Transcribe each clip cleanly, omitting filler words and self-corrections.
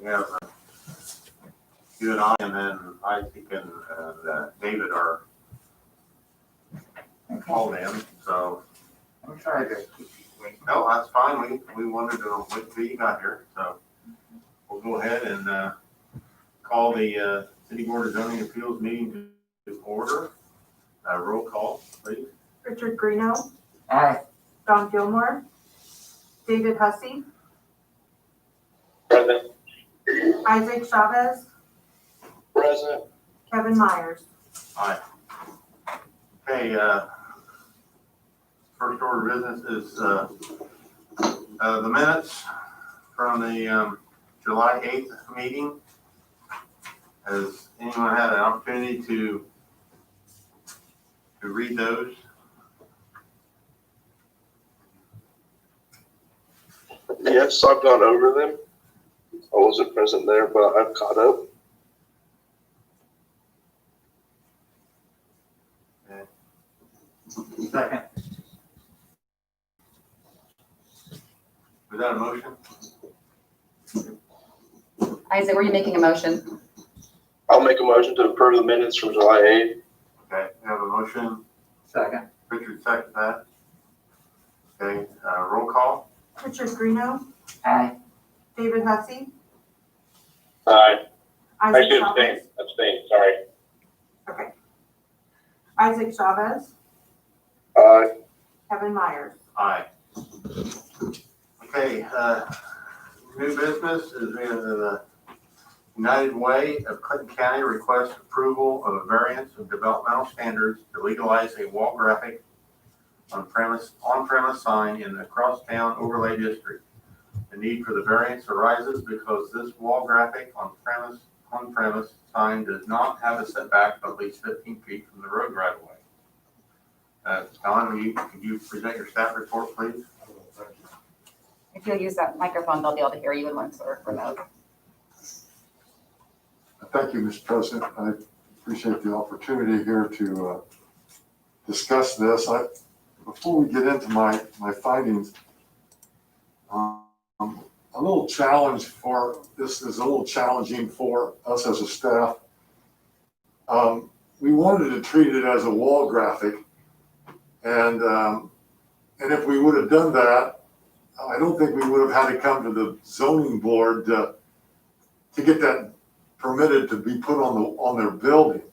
We have you and I, and then Isaac and David are called in, so. I'm sorry to keep you waiting. No, that's fine. We wanted to wait till you got here, so we'll go ahead and call the City Board of Zoning Appeals meeting to order. Roll call, please. Richard Greeno, Aye. Don Gilmore, David Hussey, Present. Isaac Chavez, Present. Kevin Myers. Aye. Okay, first order of business is the minutes from the July 8th meeting. Has anyone had an opportunity to read those? Yes, I've gone over them. I wasn't present there, but I've caught up. Second. Was that a motion? Isaac, were you making a motion? I'll make a motion to approve the minutes from July 8th. Okay, we have a motion. Second. Richard, second that. Okay, roll call. Richard Greeno, Aye. David Hussey, Aye. Isaac Chavez. Abstain, sorry. Okay. Isaac Chavez, Aye. Kevin Myers. Aye. Okay, new business is the United Way of Clinton County requests approval of a variance of developmental standards to legalize a wall graphic on-premise sign in the Crosstown Overlay District. The need for the variance arises because this wall graphic on-premise sign does not have a setback of at least 15 feet from the road right of way. Don, could you present your staff report, please? If you'll use that microphone, they'll be able to hear you in one sort of remote. Thank you, Mr. President. I appreciate the opportunity here to discuss this. Before we get into my findings, a little challenge for this is a little challenging for us as a staff. We wanted to treat it as a wall graphic, and if we would have done that, I don't think we would have had to come to the zoning board to get that permitted to be put on their building.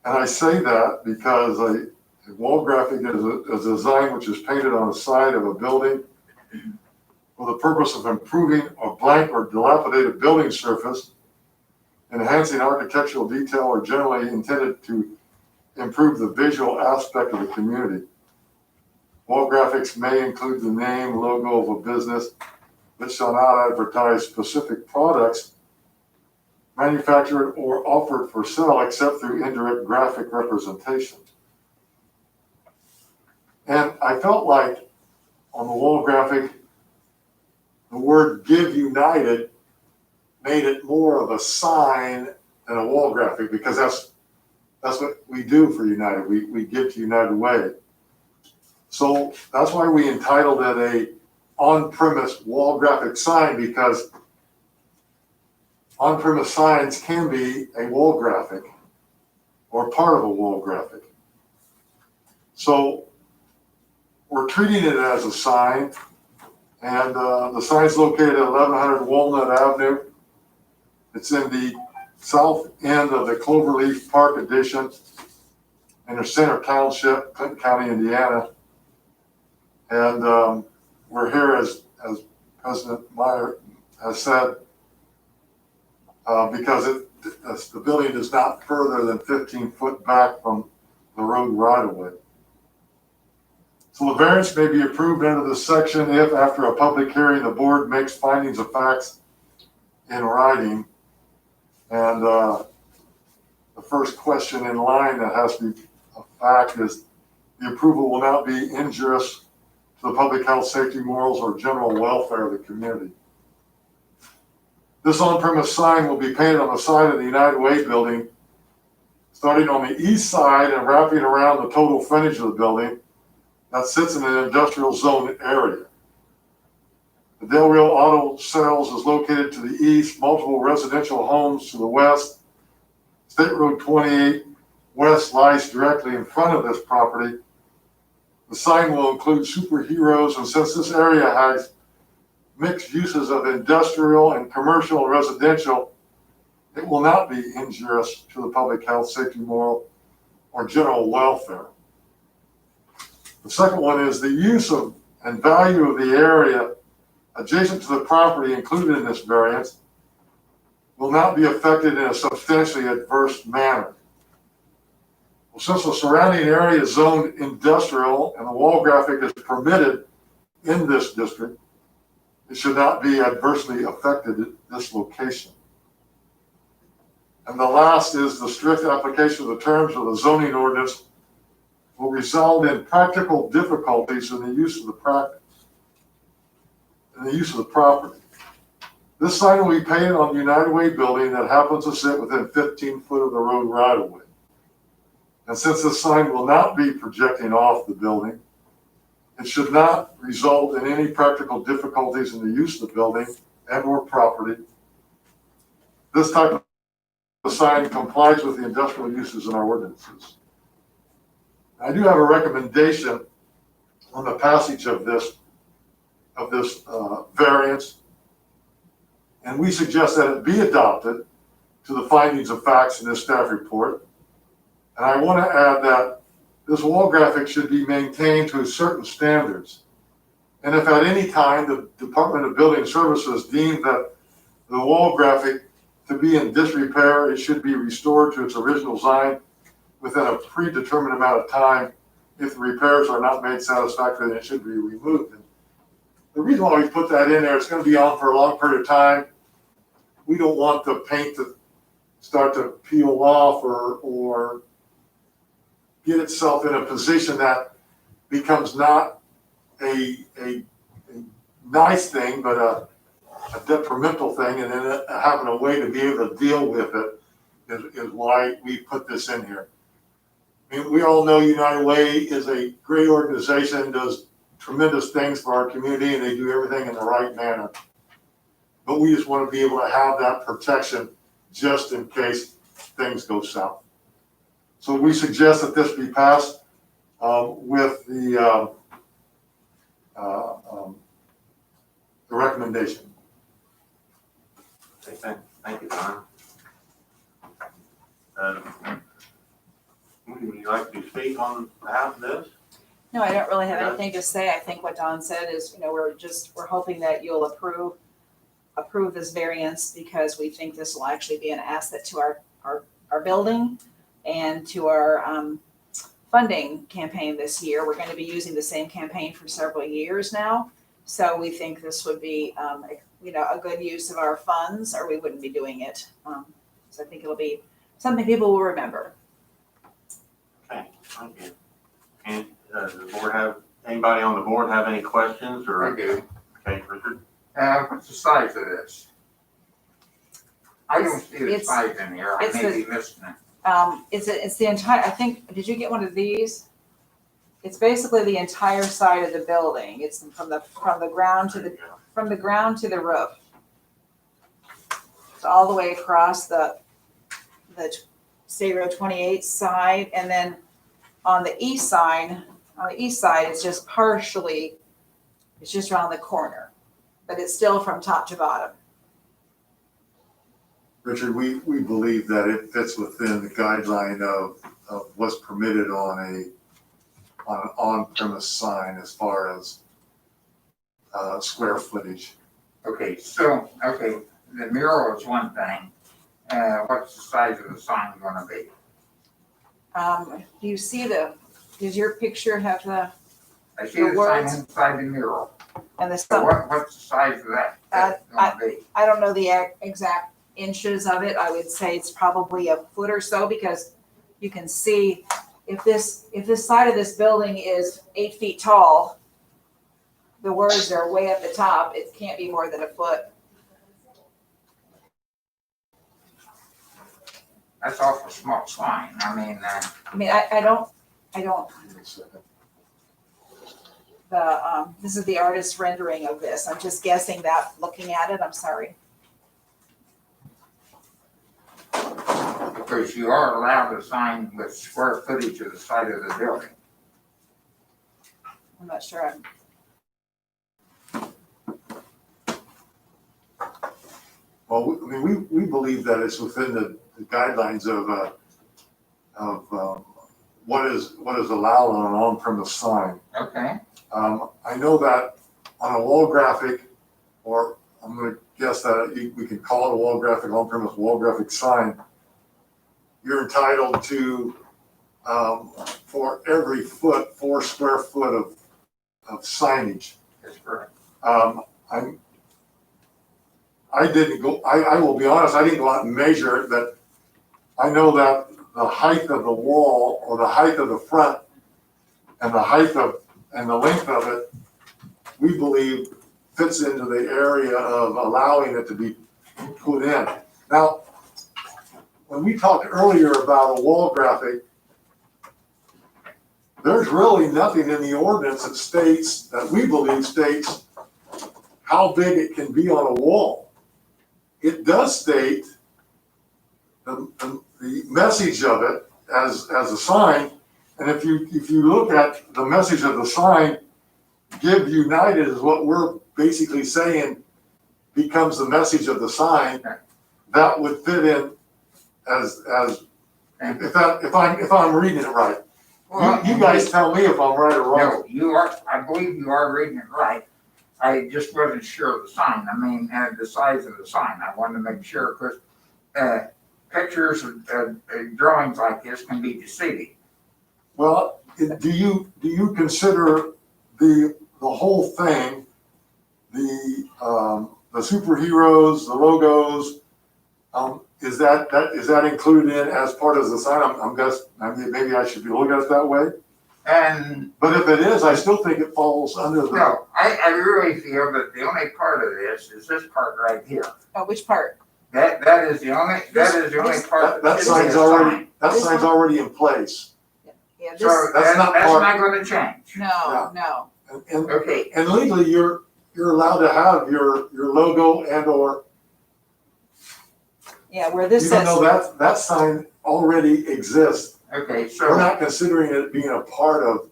And I say that because a wall graphic is a design which is painted on the side of a building for the purpose of improving a blank or dilapidated building surface, enhancing architectural detail, or generally intended to improve the visual aspect of the community. Wall graphics may include the name, logo of a business, but shall not advertise specific products manufactured or offered for sale except through indirect graphic representation. And I felt like on the wall graphic, the word "Give United" made it more of a sign than a wall graphic, because that's what we do for United. We give to United Way. So that's why we entitled it a on-premise wall graphic sign, because on-premise signs can be a wall graphic or part of a wall graphic. So we're treating it as a sign, and the sign's located at 1100 Walnut Avenue. It's in the south end of the Cloverleaf Park Addition in the Center Township, Clinton County, Indiana. And we're here, as President Meyer has said, because the building is not further than 15 foot back from the road right of way. So the variance may be approved under this section if, after a public hearing, the board makes findings of facts in writing. And the first question in line that has to be a fact is the approval will not be injurious to the public health, safety, morals, or general welfare of the community. This on-premise sign will be painted on the side of the United Way building, starting on the east side and wrapping around the total frontage of the building that sits in an industrial zone area. The Del Rio Auto Sales is located to the east, multiple residential homes to the west. State Road 28 West lies directly in front of this property. The sign will include superheroes, and since this area has mixed uses of industrial and commercial and residential, it will not be injurious to the public health, safety, moral, or general welfare. The second one is the use of and value of the area adjacent to the property included in this variance will not be affected in a substantially adverse manner. Well, since the surrounding area is zoned industrial and the wall graphic is permitted in this district, it should not be adversely affected at this location. And the last is the strict application of the terms of the zoning ordinance will result in practical difficulties in the use of the property. This sign will be painted on the United Way building that happens to sit within 15 foot of the road right of way. And since this sign will not be projecting off the building, it should not result in any practical difficulties in the use of the building and or property. This type of sign complies with the industrial uses in our ordinances. I do have a recommendation on the passage of this variance, and we suggest that it be adopted to the findings of facts in this staff report. And I want to add that this wall graphic should be maintained to certain standards. And if at any time the Department of Building Services deemed that the wall graphic to be in disrepair, it should be restored to its original design within a predetermined amount of time. If the repairs are not made satisfactory, then it should be removed. And the reason why we put that in there, it's going to be on for a long period of time. We don't want the paint to start to peel off or get itself in a position that becomes not a nice thing, but a detrimental thing, and then having a way to be able to deal with it is why we put this in here. I mean, we all know United Way is a great organization, does tremendous things for our community, and they do everything in the right manner. But we just want to be able to have that protection just in case things go south. So we suggest that this be passed with the recommendation. Okay, thank you, Don. Would you like to speak on behalf of this? No, I don't really have Yeah. anything to say. I think what Don said is, we're hoping that you'll approve this variance because we think this will actually be an asset to our building and to our funding campaign this year. We're going to be using the same campaign for several years now. So we think this would be, a good use of our funds, or we wouldn't be doing it. So I think it'll be something people will remember. Okay, thank you. And does the board anybody on the board have any questions I or? do. Okay, Richard? What's the size of this? I don't see the It's- size in here. I it's may the- be missing it. It's the entire, I think, did you get one of these? It's basically the entire side of the building. It's from the ground to the roof. It's all the way across the State Road 28 side, and then on the east side, it's just partially, it's just around the corner, but it's still from top to bottom. Richard, we believe that it fits within the guideline of what's permitted on an on-premise sign as far as square footage. Okay, the mural is one thing. What's the size of the sign gonna be? Do you see does your picture have I see the sign words. inside the mural. and the So sun? what's the size of that gonna be? I don't know the exact inches of it. I would say it's probably a foot or so, because you can see if this side of this building is 8 feet tall, the words are way at the top. It can't be more than a foot. That's awful small sign. I mean, I don't, this is the artist's rendering of this. I'm just guessing that, looking at it, I'm sorry. Because you are allowed a sign with square footage of the side of the building. I'm not sure. Well, we believe that it's within the guidelines of what is allowed on an on-premise sign. Okay, I know that on a wall graphic, or I'm gonna guess that we can call it a wall graphic, on-premise wall graphic sign, you're entitled to, for every 4 square foot of signage. that's correct. I didn't go, I will be honest, I didn't go out and measure it, but I know that the height of the wall, or the height of the front, and the height of, and the length of it, we believe fits into the area of allowing it to be put in. Now, when we talked earlier about a wall graphic, there's really nothing in the ordinance that states, that we believe states, how big it can be on a wall. It does state the message of it as a sign, and if you look at the message of the sign, Give United is what we're basically saying becomes the message of the sign. That would fit in as if I'm reading it right. You guys tell me if I'm right or wrong. No, you are, I believe you are reading it right. I just wasn't sure of the sign, and the size of the sign. I wanted to make sure, because pictures and drawings like this can be deceiving. Well, do you consider the whole thing, the superheroes, the logos, is that included in as part of the sign? I'm guessing, maybe I should be looking at it that way. But if it is, I still think it falls under the. No, I really feel that the only part of this is this part right here. Oh, which part? That is the only part. That should sign's be a already, that This sign's one? alrety in place. Yeah, So this, that's not part- gonna change. no. And Okay, and legally, you're allowed to have your logo and or, Yeah, where this even says, though that sign already exists. okay, We're so, not considering it being a part of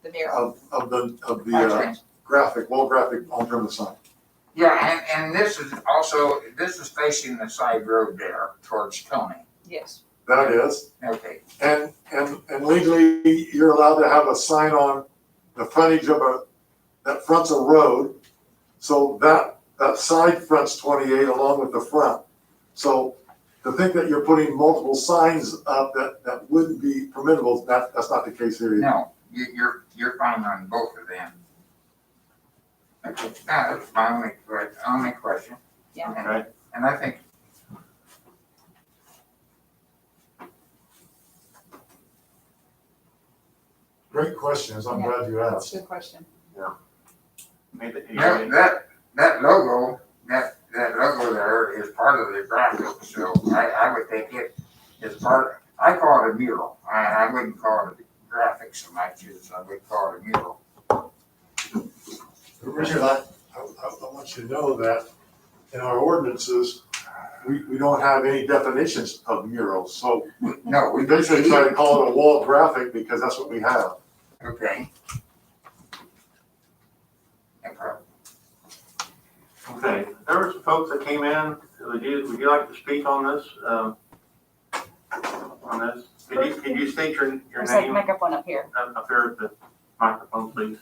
the mural. okay. graphic, wall graphic on-premise sign. Yeah, and this is facing the side road there towards Tony. Yes. That is. Okay, And legally, you're allowed to have a sign on the frontage of that fronts a road. So that side fronts 28 along with the front. So to think that you're putting multiple signs up that wouldn't be permissible, that's not the case here either. no, you're fine on both of them. Okay, that's my only question. Yeah. Okay. And I think, Great questions. I'm Yeah. glad you That's asked. a good question. that logo, that logo there is part of the graphic, so I would think it is part, I call it a mural. I wouldn't call it a graphic so much as I would call it a mural. Richard, I want you to know that in our ordinances, we don't have any definitions of murals. So No, we basically try to call it a wall graphic because that's what we have. Okay. No problem. Okay, there were some folks that came in. Would you like to speak on this? Could you state your There's a name microphone up here. up here at the microphone, please?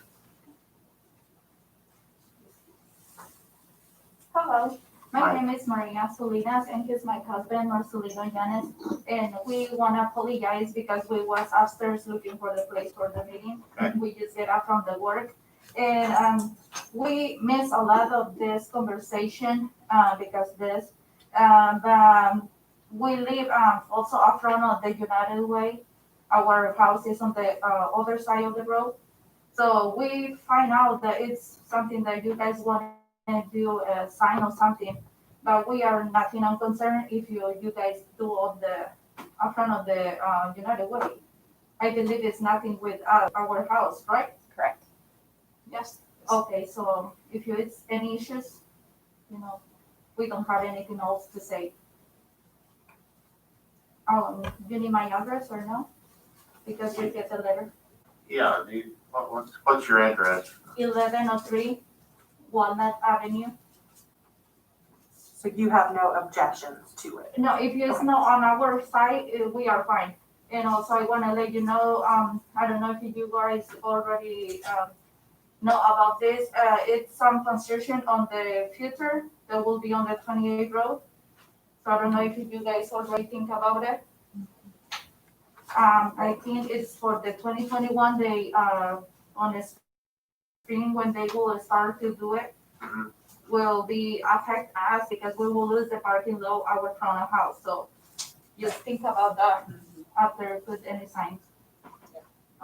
Hello, my Hi. name is Maria Solinas and he's my husband, Marcelino Yanes. And we want to apologize because we was upstairs looking for the place for the meeting. Okay. We just get out from the work. And we miss a lot of this conversation because this. But we live also up front of the United Way. Our house is on the other side of the road. So we find out that it's something that you guys want and do a sign or something, but we are nothing unconcerned if you guys do on the up front of the United Way. I believe it's nothing with our house, right? Correct. Yes, okay, so if you, it's any issues, we don't have anything else to say. You need my address or no? Because you get the letter. Yeah, what's your address? 1103 Walnut Avenue. So you have no objections to it? No, if it's not on our site, we are fine. And also I wanna let you know, I don't know if you guys already, know about this, it's some construction on the future that will be on the 28th road. So I don't know if you guys already think about it. I think it's for the 2021, they, on the spring when they will start to do it, Mhm. will be affect us because we will lose the parking lot our front of house. So just think about that after put any signs.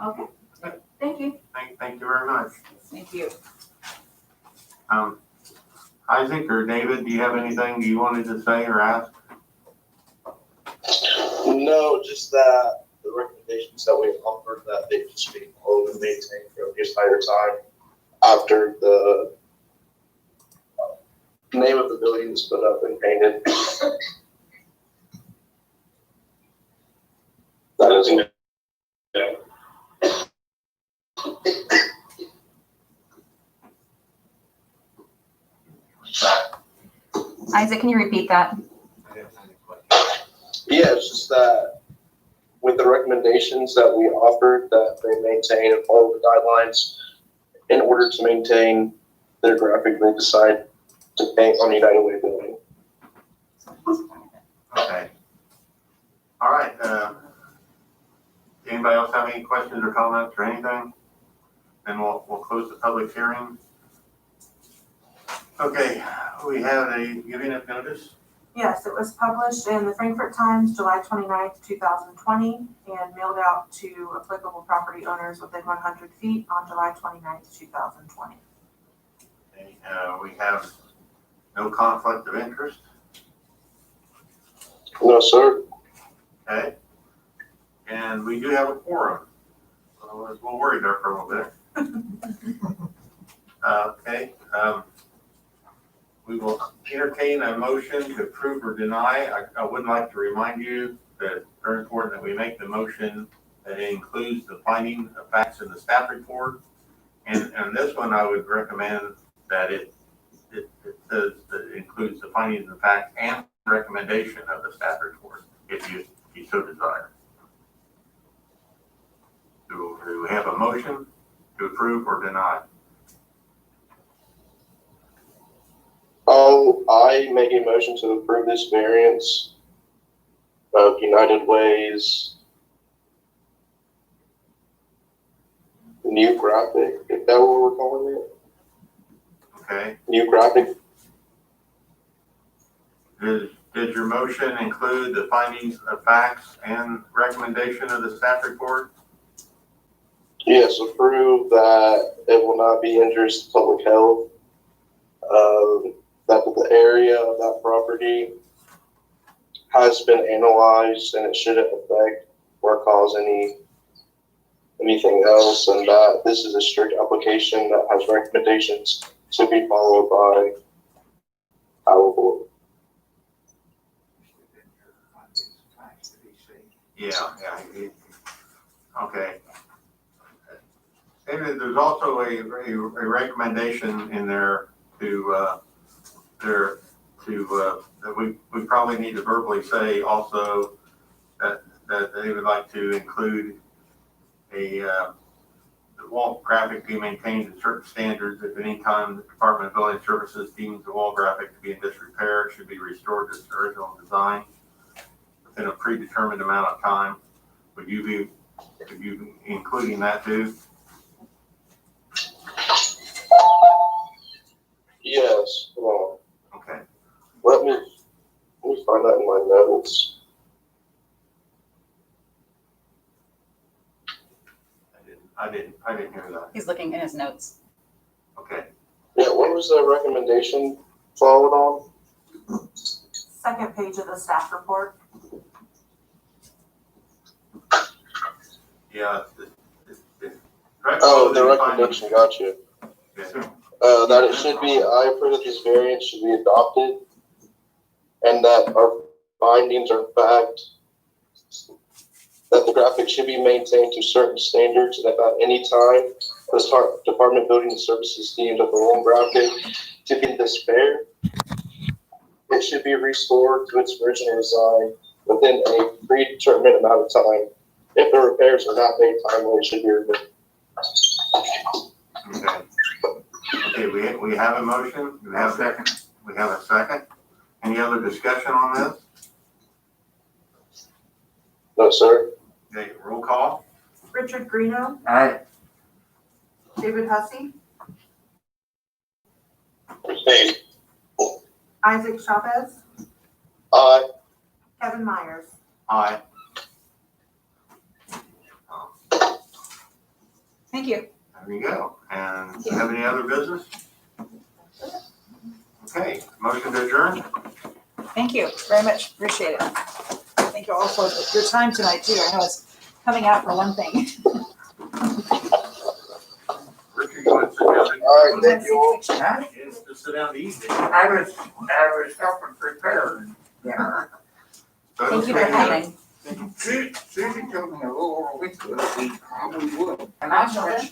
Okay, thank you. Thank you very much. Thank you. Isaac or David, do you have anything you wanted to say or ask? No, just that the recommendations that we offered, that they just be followed and maintained for the entire time after the name of the building is put up and painted. That is it. Isaac, can you repeat that? Yeah, it's just that with the recommendations that we offered, that they maintain and follow the guidelines in order to maintain their graphic, they decide to paint on United Way building. Okay. All right, anybody else have any questions or comments or anything? Then we'll close the public hearing. Okay, we have a giving of notice. Yes, it was published in the Frankfurt Times, July 29th, 2020, and mailed out to applicable property owners within 100 feet on July 29th, 2020. Okay, we have no conflict of interest. No, sir. Okay. And we do have a quorum. So I was a little worried there for a little bit. Okay. We will entertain a motion to approve or deny. I would like to remind you that it's very important that we make the motion that it includes the finding of facts in the staff report. And this one, I would recommend that it says that it includes the findings of facts and recommendation of the staff report, if you so desire. Do we have a motion to approve or deny? I make a motion to approve this variance of United Way's new graphic, is that what we're calling it? Okay. New graphic? Did your motion include the findings of facts and recommendation of the staff report? Yes, approve that it will not be injurious to public health. That the area of that property has been analyzed and it shouldn't affect or cause anything else, and that this is a strict application that has recommendations to be followed by our board. Yeah. Okay. And there's also a recommendation in there that we probably need to verbally say also that they would like to include the wall graphic be maintained at certain standards. If at any time the Department of Building Services deems the wall graphic to be in disrepair, it should be restored to its original design within a predetermined amount of time. Would you be including that too? Yes, hold on. Okay. Let me find that in my notes. I didn't hear that. He's looking in his notes. Okay. Yeah, what was the recommendation followed on? Second page of the staff report. Yeah. Oh, the recommendation, gotcha. That it should be, I approve that this variance should be adopted and that our findings are fact, that the graphic should be maintained to certain standards and that at any time the Department of Building and Services deemed that the wrong graphic to be in despair, it should be restored to its original design within a predetermined amount of time. If the repairs are not made timely, it should be removed. Okay. Okay, we have a motion. We have a second. Any other discussion on this? No, sir. Okay, roll call. Richard Greeno, I, David Hussey, Abstain. Isaac Chavez, Aye. Kevin Myers. Aye. Thank you. There you go. And do you have any other business? Okay, motion to adjourn? Thank you very much. Appreciate it. Thank you all for your time tonight too. I know it's coming out for one thing. Richard, you want to sit down? All right, thank you all. huh? Just sit down to eat. I was helping prepare dinner. Thank you for coming. Susan told me a little over a week ago that we probably would. And I said,